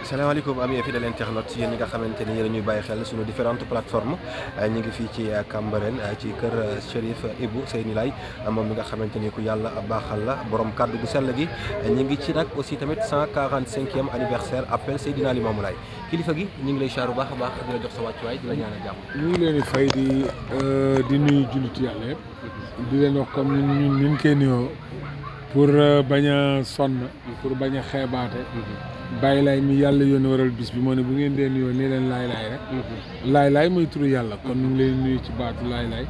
salaamaaleykum ami fidèle internaute yéen ñi nga xamante ni yéen ñuy bàyyi xel suñu différentes plateformes ñu ngi fii ci Cambérène ci kër Chérif Ibou Seyni Laye moom mi nga xamante ni ku yàlla baaxal la borom kàddu gu sell gi ñu ngi ci nag aussi tamit 145e anniversaire appel Seydina Limamou Laye kilifa gi ñu ngi lay chaaru baax a baax di la jox sa wàccuwaay di la ñaanal jàmm. ñu ngi leen di fay di nuyu jullit yàlla yëpp di leen wax comme ñun ñu koy nuyoo pour bañ a sonn pour bañ a xeebaate bàyyi laay mi yàlla yónni waral bis bi moo ne bu ngeen dee nuyoo nii leen laay laay rek laay laay mooy turu yàlla kon ñu ngi leen nuyu ci baatu laay laay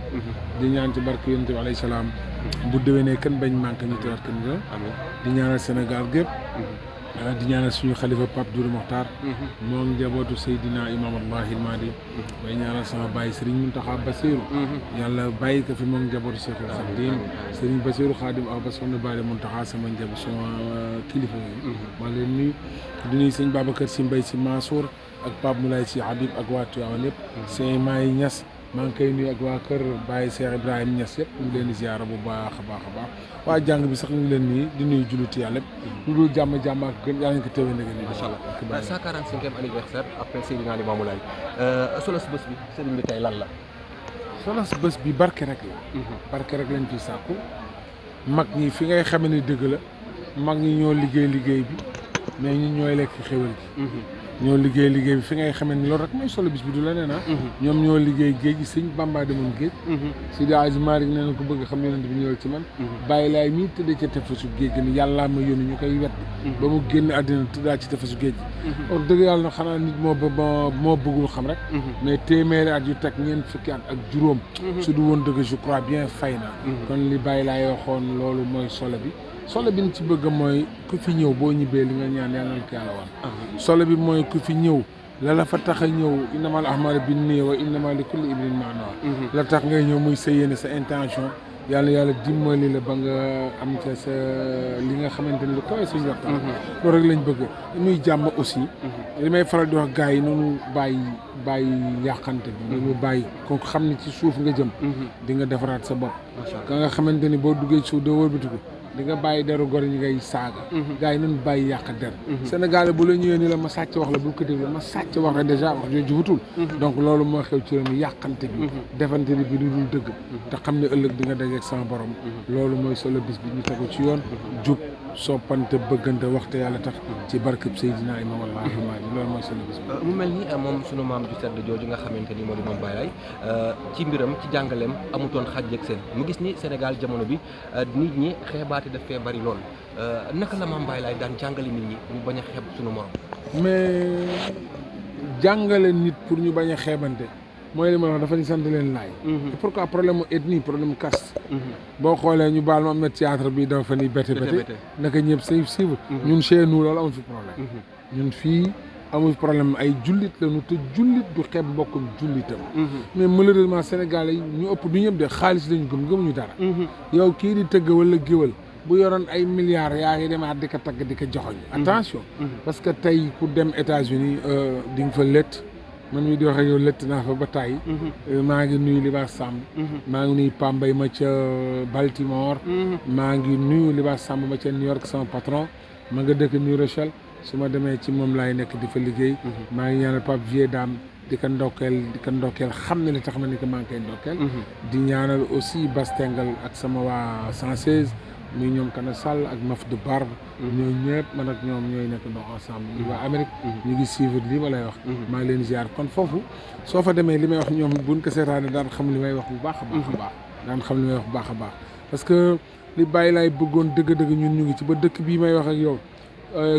di ñaan ci barke yonent bi alayhi salaam bu déwénee kan bañ manqué ñu teewaat kan nga di ñaanal Sénégal gépp di ñaanal suñu xalifa Pape Doudou Mokhtar moom njabootu Seydina Imam Allahil Mahdi may ñaanal sama bàyyi Serigne Mountakha Bassirou yàlla bàyyi ko fi moom njabootu Cheikhul Khadim Serigne Bassirou Khadim ak ba soxna Bale Mountakha sama njaboot sama kilifa yooyu maa leen nuyu di nuyu sëñ Babacar Sy Mbaye Sy Mansour ak Pape Moulay Sy Habib ak waa Tivaouane yëpp sëñ Maay Niass maa ngi koy nuyu ak waa kër Baye Cheikh Ibrahima Niass yëpp ñu ngi leen di ziara bu baax a baax a baax waa jàng bi sax ñu ngi leen nii di nuyu julliti yàlla lépp lu dul jàmm ak gën yaa ngi ko téwee ndege nii incha allah 145e anniversaire appel Seydina Limamou Laye solos bés bi sëriñ bi tey lan la solos bés bi barke rek la barke rek lañ ciy sàkku mag ñi fi ngay xamee ni dëgg la mag ñi ñoo liggéey bi mais ñun ñooy lekk xéwal gi ñoo liggéey bi fi ngay xamee ni loolu rek mooy solo bis bi du la nee na ñoom ñoo liggéey géej gi sëñ Bamba demoon géej Seydi Hadji Malick nee na ko bëgg xam yonent bi ñëwal ci man bàyyi laay mii tëddee ca tefesu géej gi ni yàllaa ma yónni ñu koy wet ba mu génn àddina tëddaa ci tefesu géej gi wax dëgg yàlla na xanaa nit moo bëggul xam rek mais téeméeri at yu teg ñeent fukki at ak juróom su du woon dëgg je crois bien fay na kon li bàyyi laay waxoon loolu mooy solo bi solo bi ñu ci bëgg mooy ku fi ñëw boo ñibbee li nga ñaan yàlla na ko yàlla wan solo bi mooy ku fi ñëw la fa tax a ñëw innamal a'maalu binniyyaati wa innamaa likulli imri'in maa nawaa la tax ngay ñëw muy sa yéene sa intention yàlla dimbali la ba nga am ca sa li nga xamante ni lu kawe suñu waxtaan loolu rek lañ bëgg muy jàmm aussi li may faral di wax gars yi noonu bàyyi yàqante bi noonu bàyyi kon xam ne ci suuf nga jëm di nga defaraat sa bopp ka nga xamante ni boo duggee ci suuf doo wëlbatiku di nga bàyyi deru gor ñi ngay saaga gars yi nañu bàyyi yàq der Sénégal bu la ñëwee ni la ma sàcc wax la bul ko déglu ma sàcc wax la dèjà wax jooju jubutul donc loolu moo xew ci réew mi yàqante bi defante ni bi du dul dëgg te xam ne ëllëg di nga dajeeg sama borom loolu mooy solo bis bi ñu tegu ci yoon jub soppante bëggante waxte yàlla tax ci barkeb Seydina Imam Allahil Mahdi loolu mooy solo bis bi mu mel ni moom sunu maam ju sedd jooju nga xamante ni moo di moom Baye Laye ci mbiram ci jàngaleem amutoon xaj ak seen mu gis ni Sénégal jamono bi nit ñi xeebaate daf fee bari lool naka la maam Baye Laye daan jàngale nit ñi ñu bañ a xeeb sunu morom mais jàngale nit pour ñu bañ a xeebante mooy li ma wax dafa ñu sant leen laay pourquoi problème mu ethnie problème mu caste boo xoolee ñu baal ma am na théâtre bi dafa fa ni bete naka ñëpp say suivre ñun chez nous loolu amul fi problème ñun fii amul problème ay jullit la ñu te jullit du xeeb mbokkum jullitam mais malheureusement Sénégalais yi ñu ëpp du ñëpp de xaalis lañu gëmuñu dara yow kii di tëgg wala géwal bu yoroon ay milliards yaa ngi demaat di ko tagg di ko joxoñ attention parce que tey ku dem États-Unis di nga fa lett man mii di wax ak yow lett naa fa ba tàyyi maa ngi nuyu Libaas Samb maa ngi nuyu Pambay ma ca Baltimore maa ngi nuyu Libaas Samb ma ca New York sama patron ma nga dëkk New Rochelle su ma demee ci moom laay nekk di fa liggéey maa ngi ñaanal Pape Vieux Dame di ko ndokkeel xam ne li tax ma ni ko maa ngi koy ndokkeel di ñaanal aussi Bastengal ak sama waa 116 muy ñoom Kana Sall ak Maf de Barbe ñoo ñëpp man ak ñoom ñooy nekk ndox ensemble ñu waa Amérique ñu ngi suivre lii ma lay wax maa ngi leen ziar kon foofu soo fa demee li may wax ñoom buñ ko seetaane daan xam li may wax bu baax a baax a baax daan xam li may wax bu baax a baax parce que li Baye Laye bëggoon dëgg-dëgg ñun ñu ngi ci ba dëkk bii may wax ak yow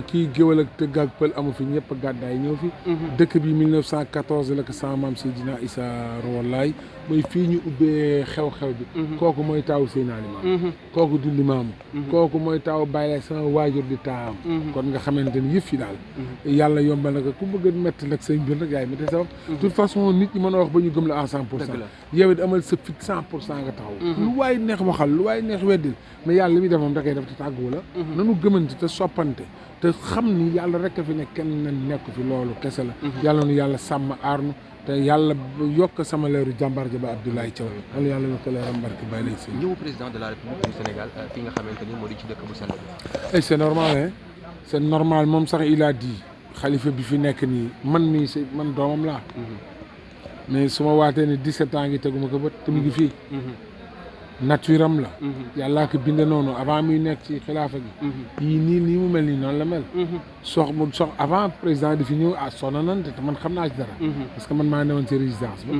kii géwal ak tëgg ak pël amu fi ñëpp gàddaay ñëw fi dëkk bi 1914 la ko sama maam Seydina Issa Rouhou Laye mooy fii ñu ubbee xew-xew bi kooku mooy taawu Seydina Limaamu kooku du Limaamu kooku mooy taawu Baye Laye sama waajur di taawam kon nga xamante ni yëf yi daal yàlla yombal na ko ku bëgg a métti nag say mbir nag yaay métti sa wax de toute façon nit ñi mën a wax ba ñu gëm la à 100% yow it amal sa fit 100% nga taxaw lu waay neex waxal lu waay neex weddil mais yàlla li muy def moom da koy def te tàgguwu la nanu gëmante te soppante te xam ni yàlla rek a fi ne kenn nekk fi loolu kese la yàlla nu yàlla sàmm aarnu te yàlla yokk sama leeru jàmbaar ja ba Abdoulaye Thiaw yàlla yokk leeram barke Baye Laye Sèye ñëw président de la République du Sénégal fii nga xamante ni moo di ci dëkk bu sell bi c'est normal hein c'est normal moom sax il a dit xalifa bi fi nekk nii man mii si man doomam laa mais su ma waatee ne 17 ans ngi teguma ko bët te mu ngi fii nature am la yàllaa ko binde noonu avant muy nekk ci xilaafa gi yii nii mu mel nii noonu la mel sox avant président di fi ñëw sonna nante te man xam naa ci dara parce que man maa newoon ci résidence ba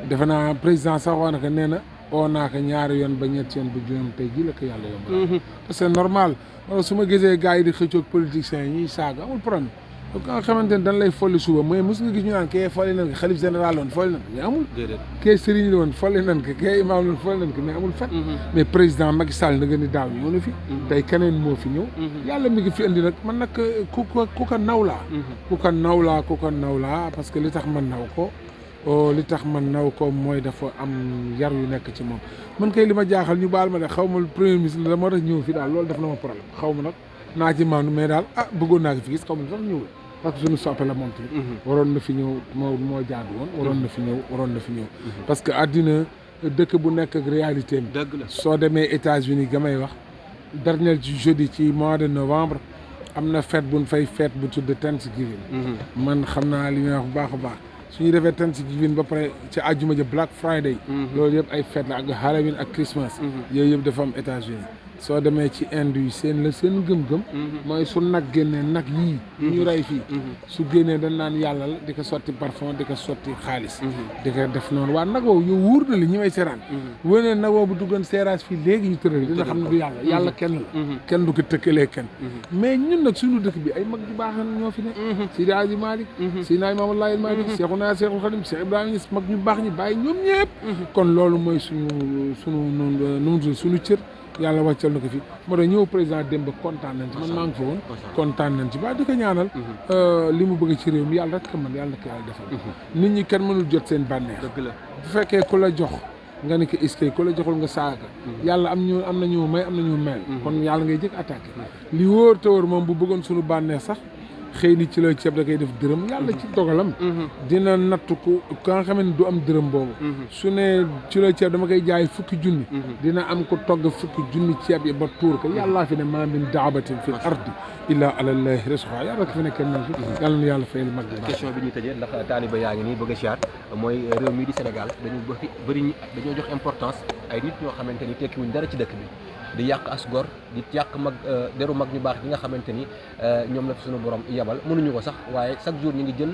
defe naa président sax wax na ko nee na oo naa ko ñaari yoon ba ñetti yoon ba juróom tey jii la ko yàlla yomb parce que normal wala su ma gisee gars yi di xëccoog politiciens yi ñuy saaga amul problème donc nga xamante ne dañ lay folli suba mais mos nga gis ñu naan kee folli nan ko xalif général la woon folli nan ko mais amul kee sëriñ la woon folli nan ko kee imaam la woon folli nan ko mais amul fet mais président Macky Sall na nga ni daaw ñëw na fi tey keneen moo fi ñëw yàlla mi ngi fi indi nag man nag ku ko naw laa parce que li tax man naw ko mooy dafa am yar yu nekk ci moom man kay li ma jaaxal ñu baal ma de xaw ma premier ministre la moo tax ñëw fi daal loolu def na ma problème xaw ma nag naa ci maandu mais daal bëggoon naa ko fi gis xaw ma sax ñëwul parce que suñu soppe la moom tamit waroon na fi ñëw moo jaadu woon waroon na fi ñëw parce que àddina dëkk bu nekk ak réalité am soo demee États-Unis ga may wax dernier jeudi ci mois de novembre am na fête buñ fay fête bu tudd Thanksgiving man xam naa li ñuy wax bu baax a baax su ñu defee Thanksgiving ba pare ci àjjuma ja Black Friday loolu yëpp ay fête la ak Halloween ak Christmas yooyu yëpp dafa am États-Unis soo demee ci Inde yi seen gëm-gëm mooy su nag génnee nag yii ñu rey fii su génnee dañ naan yàlla la di ko sotti parfum di ko sotti xaalis di ko def noonu waa nag woowu yow wóor na li ñi may seeraan wénee nag woowu bu duggoon seeraas fii léegi ñu tëral dina xam ne du yàlla kenn la kenn du ko tëkkalee kenn mais ñun nag suñu dëkk bi ay mag ju baax ñoo fi nekk Seydi Hadji Malick Seydina Limaamu Laay Malick Seexuna Seexul Xadim Seex Ibrahima Ñas mag ñu baax ñi bàyyi ñoom ñëpp kon loolu mooy suñu cër yàlla wàccal na ko fi moo tax ñëw président Demba kontaan nañ ci man maa ngi fa woon kontaan nañ ci ba di ko ñaanal li mu bëgg ci réew mi yàlla rek ko man yàlla na ko yàlla defal nit ñi kenn mënul jot seen bànneex bu fekkee ku la jox nga ne ko iskay ku la joxul nga saaga yàlla am na ñu may am na ñu mel kon yàlla ngay jëkk attaqué li wóor te wóor moom bu bëggoon suñu bànneex sax xëy ni ci la ceeb da koy def dërëm yàlla ci dogalam dina natt ku nga xam ne du am dërëm boobu su ne ci la ceeb dama koy jaay fukki junni dina am ko togg fukki junni ceeb yi ba tuur ko yàllaa fi ne maa min daabatin fi ardi illaa alallahi rizquhaa yàlla ko fi ne kenn fi yàlla na yàlla fayal mag question bi ñuy tëjee ndax taaliba yaa ngi nii bëgg a siyaar mooy réew mii di Sénégal dañoo jox importance ay nit ñoo xamante ni tekkiwuñ dara ci dëkk bi di yàq as gor di yàq mag deru mag ñu baax gi nga xamante ni ñoom la fi suñu borom yebal mënuñu ko sax waaye chaque jour ñu ngi jël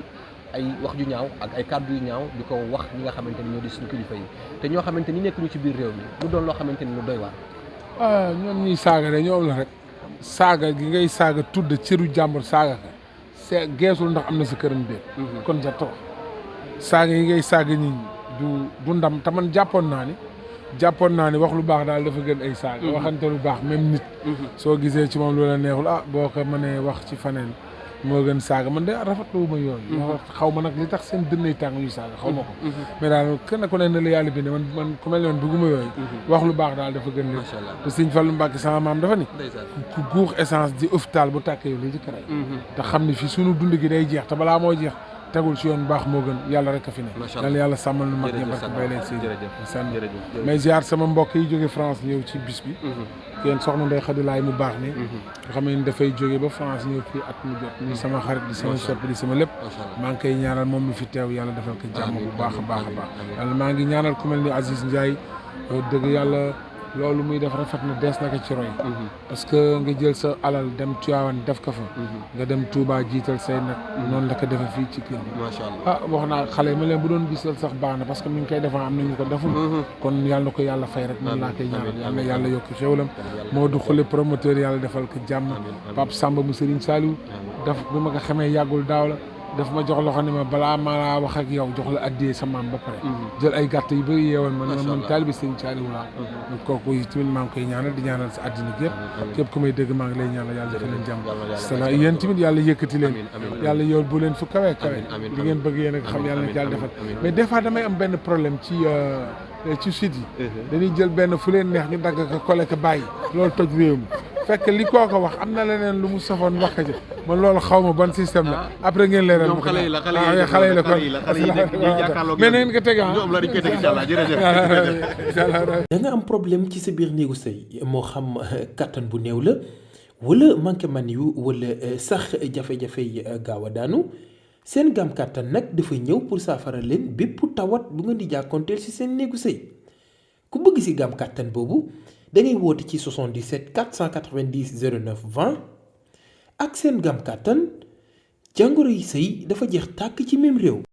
ay wax ju ñaaw ak ay kàddu yu ñaaw di ko wax ñi nga xamante ni ñoo di suñu kilifa yi te ñoo xamante ni nekk ñu ci biir réew mi mu doon loo xamante ni lu doy waar. ñoom ñuy saaga de ñoom la rek saaga gi ngay saaga tudd cëru jàmbur saaga ka c'est geesul ndax am na sa këram biir kon sa toog saaga yi ngay saaga nit ñi du ndam te man jàppoon naa ni wax lu baax daal dafa gën ay saaga waxante lu baax même nit soo gisee ci moom lu la neexul boo ko mënee wax ci faneen moo gën saaga man de rafetlu ma yooyu xaw ma nag li tax seen dënnay tàng ñuy saaga xaw ma ko mais daal kenn ku ne ne la yàlla binde man ku mel ne man bëgguma yooyu wax lu baax daal dafa gën lépp te Sëñ Fallu Mbàkke sama maam dafa ni ku guux essence di hôpital bu tàkkee yow li ci karay te xam ne fii sunu dund gi day jeex te balaa moo jeex tegul ci yoon baax moo gën yàlla rek a fi ne yàlla sàmmal nu mag ñi barke bay leen si sànni mais ziar sama mbokk yi jóge France ñëw ci bis bi kenn soxna Ndey Xadi Laay mu baax ni nga xam ne dafay jóge ba France ñëw fii at mu jot ni sama xarit di sama sopp di sama lépp maa ngi koy ñaanal moom mi fi teew yàlla defal ko jàmm bu baax a baax a baax yàlla maa ngi ñaanal ku mel ni Aziz Ndiaye dëgg yàlla loolu muy def rafet na dees na ko ci roy parce que nga jël sa alal dem Tivaouane def ko fa nga dem Touba jiital say nag noonu la ko defe fii ci kër macha allah wax naa xale ma leen bu doon gisal sax baax na parce que mi ngi koy defaa am nañu ko deful kon yàlla na ko yàlla fay rek noonu laa koy ñaanal yàlla na yàlla yokk xéwalam moo du xule promoteur yàlla defal ko jàmm Pape Samba mu Serigne Saliou daf bi ma ko xamee yàggul daaw la daf ma jox loxo ne ma balaa ma laa wax ak yow jox la addiyee sa maam ba pare jël ay gàtt yu bëri yeewoon ma ne man taalibe Serigne Saliou laa kooku tamit maa ngi koy ñaanal di ñaanal sa àddina gépp képp ku may dégg maa ngi lay ñaanal yàlla dafa leen jàmm sala yéen tamit yàlla yëkkati leen yàlla yool bu leen fu kawe kawe li ngeen bëgg yéen ak xam yàlla na yàlla defal mais des fois damay am benn problème ci site yi dañuy jël benn fu leen neex ñu dagg ko collé ko bàyyi loolu toj réew mi fekk li koo ko wax am na leneen lu mu safoon wax ko ci man loolu xaw ma ban système la après ngeen leeral ma xale yi la kon mais na ngeen ko teg ñoom la dañ koy teg inshallah jërëjëf da nga am problème ci sa biir néegu sëy moo xam kattan bu néew la wala manqué man yu wala sax jafe-jafe yi gaaw a daanu seen gam kàttan nag dafa ñëw pour saafara leen bépp tawat bu ngeen di jàkkoonteel ci seen néegu sëy ku bëgg ci gam kàttan boobu da ngay woote ci 77 490 09 20 ak seen gam kàttan jàngoro yi sëy dafa jeex tàkk ci même réew.